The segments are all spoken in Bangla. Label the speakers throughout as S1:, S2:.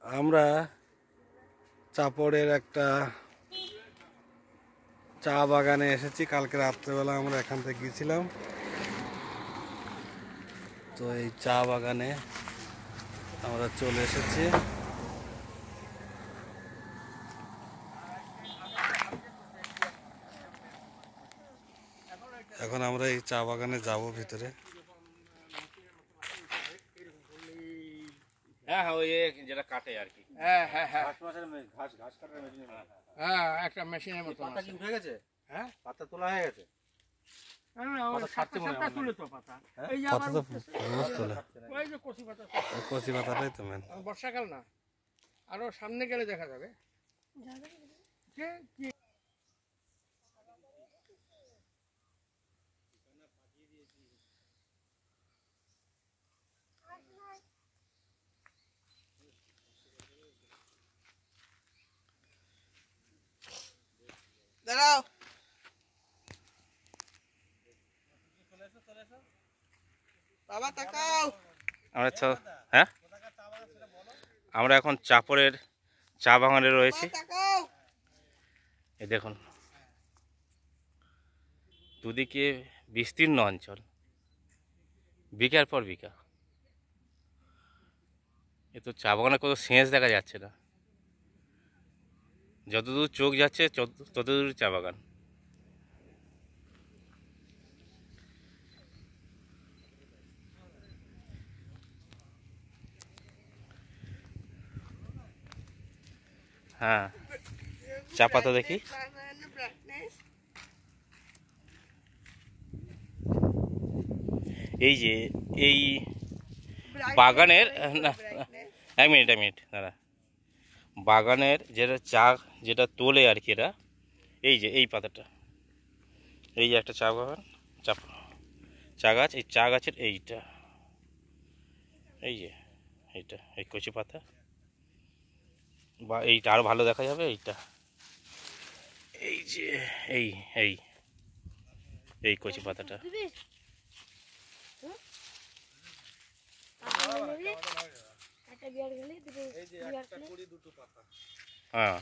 S1: আমরা চাপড়ের একটা চা বাগানে এসেছি। কালকে রাত্রেবেলা আমরা এখান থেকে গিয়েছিলাম। তো এই চা বাগানে আমরা চলে এসেছি। এখন আমরা এই চা বাগানে যাব ভিতরে।
S2: হ্যাঁ হ্যাঁ, ওই যেটা কাটে আর কি।
S3: হ্যাঁ হ্যাঁ হ্যাঁ
S2: ঘাস কাটার মেশিন।
S3: হ্যাঁ, একটা মেশিনের মতো
S2: পাতা কি উঠে গেছে?
S3: হ্যাঁ,
S2: পাতা তোলা হয়ে গেছে।
S1: পাতা তো রোজ তোলে। কচি পাতাটাই তো মেন।
S3: বর্ষাকাল না, আরো সামনে গেলে দেখা যাবে। দাঁড়াও, বাবা তাকাও।
S2: হ্যাঁ, আমরা এখন চাপড়ের চা বাগানে রয়েছি। এই দেখুন, দুদিকে বিস্তীর্ণ অঞ্চল, বিঘার পর বিঘা। এ তো চা বাগানে কোনো সেচ দেখা যাচ্ছে না। যতদূর চোখ যাচ্ছে ততদূর চা বাগান। হ্যাঁ, চা পাতা দেখি। এই যে এই বাগানের, না এক মিনিট দাদা, বাগানের যেটা চা যেটা তোলে আর কি এরা, এই যে এই পাতাটা, এই যে একটা চা বাগান, চা গাছ, এই চা গাছের এইটা, এই যে এইটা, এই কচি পাতা, বা এইটা আরো ভালো দেখা যাবে, এইটা, এই যে এই এই এই কচি পাতাটা। হ্যাঁ,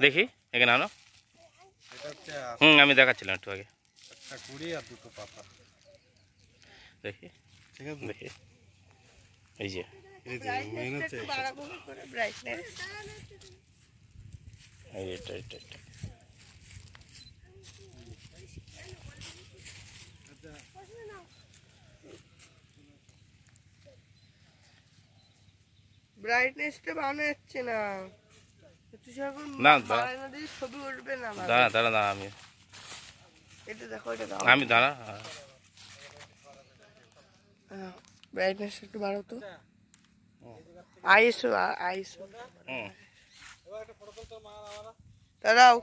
S2: দেখি এখানে আনো। আমি দেখাচ্ছিলাম একটু আগে।
S1: একটা কুড়ি আর দুটো পাতা
S2: দেখি,
S1: ঠিক আছে।
S2: দেখি এই যে
S1: এটা
S3: ব্রাইটনেসটা বানানো যাচ্ছে না। ছবি উঠবে না।
S2: দাঁড়া আমি
S3: এটা দেখো, এটা দাও।
S2: আমি দাঁড়া,
S3: ব্রাইটনেস একটু বাড়াও তো। আইসো দাঁড়াও।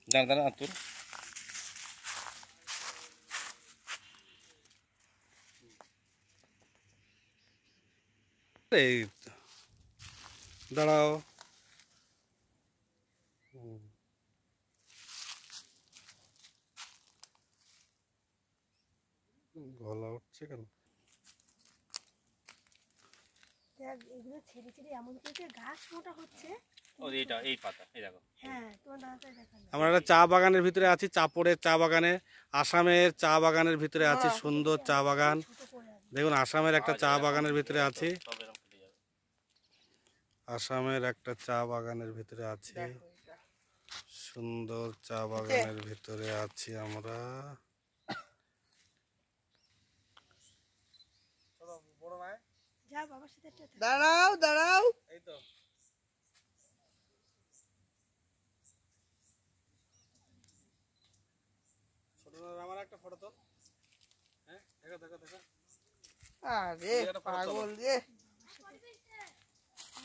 S2: দাঁড়া তুল।
S1: এই দাঁড়াও। গলা উঠছে কেন?
S4: এগুলো ছেড়ে ছেড়ে এমন করে গাছ মোটা হচ্ছে।
S2: এই পাতা, এই দেখো।
S4: হ্যাঁ, তোমার দাদাটাই দেখানো।
S1: আমরা একটা চা বাগানের ভিতরে আছি, চাপড়ের চা বাগানে, আসামের চা বাগানের ভিতরে আছি। সুন্দর চা বাগান দেখুন। আসামের একটা চা বাগানের ভিতরে আছি। আসামের একটা চা বাগানের ভিতরে আছি। সুন্দর চা বাগানের ভিতরে আছি আমরা।
S3: দাঁড়াও।
S1: এই তো আমার একটা ফটো তো। হ্যাঁ, দেখা।
S3: আরে পাগল রে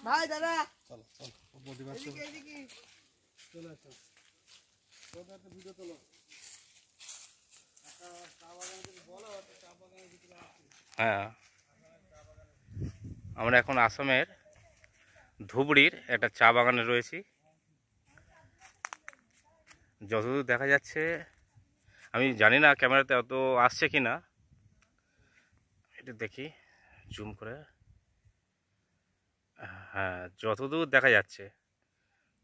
S3: ভাই, দাদা
S1: চলো চলে আসো, একটা ভিডিও তোলো।
S2: হ্যাঁ, আমরা এখন আসামের ধুবড়ির একটা চা বাগানে রয়েছি। যতদূর দেখা যাচ্ছে, আমি জানি না ক্যামেরাতে অত আসছে কি না, এটা দেখি জুম করে। হ্যাঁ, যতদূর দেখা যাচ্ছে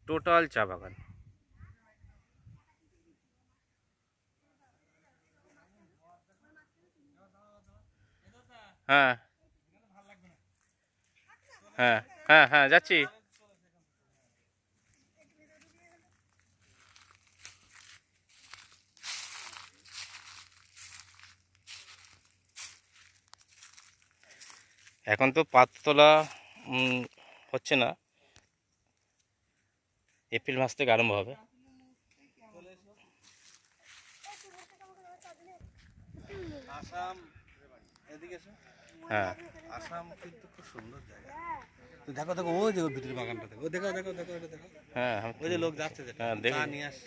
S2: টোটাল চা বাগান। হ্যাঁ হ্যাঁ হ্যাঁ হ্যাঁ যাচ্ছি। এখন তো পাত তোলা হচ্ছে না, এপ্রিল মাস থেকে আরম্ভ হবে।
S1: আসাম এদিকে এসো।
S2: হ্যাঁ
S1: আসাম কিন্তু খুব সুন্দর জায়গা। তো দেখো দেখো ওই যে ভিতরে বাগানটা দেখো, দেখো দেখো দেখো এটা দেখো,
S2: হ্যাঁ
S1: ওই যে লোক যাচ্ছে যেটা
S2: হ্যাঁ
S1: চা
S2: দেখি।
S1: নিয়ে আস,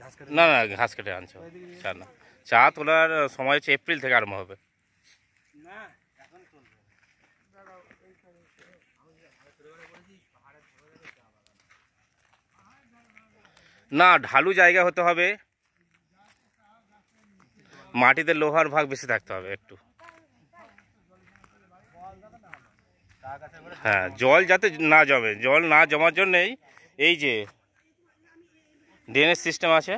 S1: ঘাস কাটে।
S2: না না ঘাস কেটে আনছো, চা না, চা তোলার সময় হচ্ছে এপ্রিল থেকে আরম্ভ হবে।
S1: না এখন চলবে।
S2: না, ঢালু জায়গা হতে হবে, মাটিতে লোহার ভাগ বেশি থাকতে হবে একটু। হ্যাঁ, জল যাতে না জমে, জল না জমার জন্যেই এই যে ড্রেনের সিস্টেম আছে,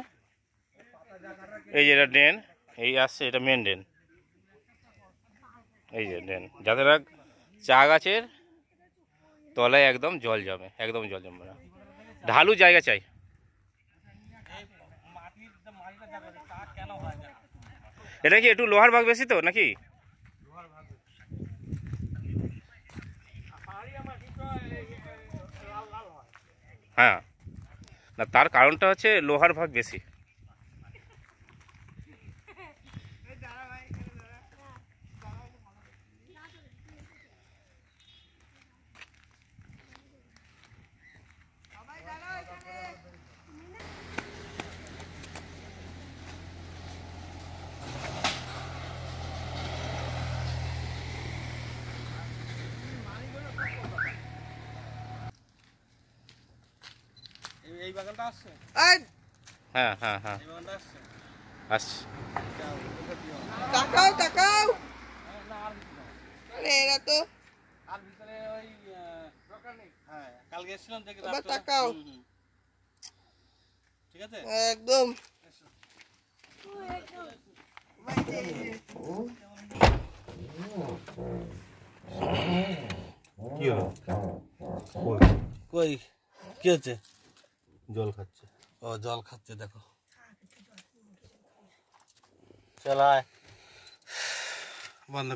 S2: এই যে এটা ড্রেন, এই আসছে এটা মেন ড্রেন, এই যে ড্রেন, যাতে না চা গাছের তলায় একদম জল জমে, একদম জল জমবে না, ঢালু জায়গা চাই। এটা কি একটু লোহার ভাগ বেশি তো নাকি? হ্যাঁ, না তার কারণটা হচ্ছে লোহার ভাগ বেশি।
S1: এই বাগানটা আসছে,
S3: এই
S2: হ্যাঁ হ্যাঁ হ্যাঁ
S1: এই বাগানটা আসছে।
S2: আসছে।
S3: তাকাও তাকাও। আরে এরা তো
S1: আর ভিতরে ওই হ্যাঁ কালকে এসেছিলাম দেখি
S3: এবার
S1: রাস্তাটা।
S3: তাকাও।
S1: ঠিক আছে
S3: একদম
S1: কি হলো? কই কি হচ্ছে?
S2: জল খাচ্ছে।
S1: ও জল খাচ্ছে দেখো। চালায় বন্ধ।